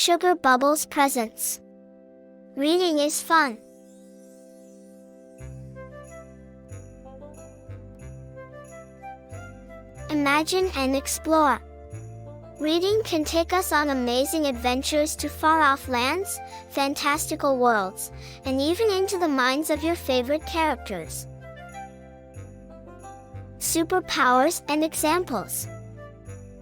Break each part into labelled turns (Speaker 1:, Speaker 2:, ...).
Speaker 1: Sugar Bubbles presents. Reading is fun. Imagine and explore. Reading can take us on amazing adventures to far-off lands, fantastical worlds, and even into the minds of your favorite characters. Superpowers and examples.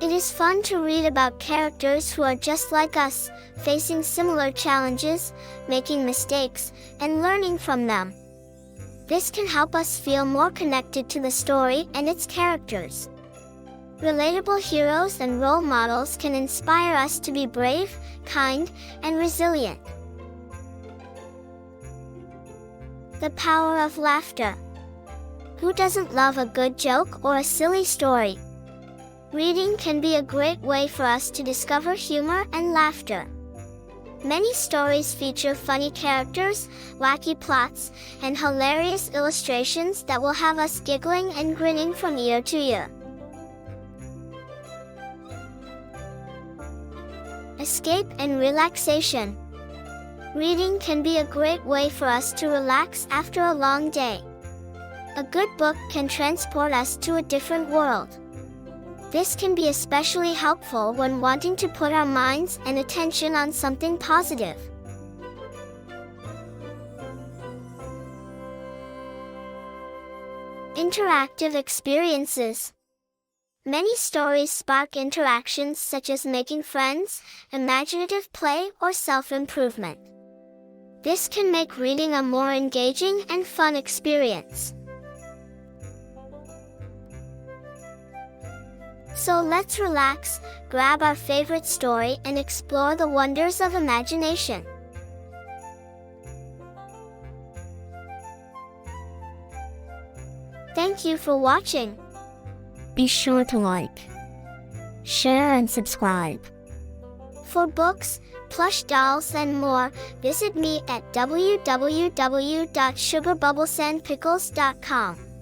Speaker 1: It is fun to read about characters who are just like us, facing similar challenges, making mistakes, and learning from them. This can help us feel more connected to the story and its characters. Relatable heroes and role models can inspire us to be brave, kind, and resilient. The power of laughter. Who doesn't love a good joke or a silly story? Reading can be a great way for us to discover humor and laughter. Many stories feature funny characters, wacky plots, and hilarious illustrations that will have us giggling and grinning from ear to ear. Escape and relaxation. Reading can be a great way for us to relax after a long day. A good book can transport us to a different world. This can be especially helpful when wanting to put our minds and attention on something positive. Interactive experiences. Many stories spark interactions such as making friends, imaginative play, or self-improvement. This can make reading a more engaging and fun experience. So let's relax, grab our favorite story, and explore the wonders of imagination. Thank you for watching. Be sure to like, share, and subscribe. For books, plush dolls, and more, visit me at www.sugarbubblesandpickles.com.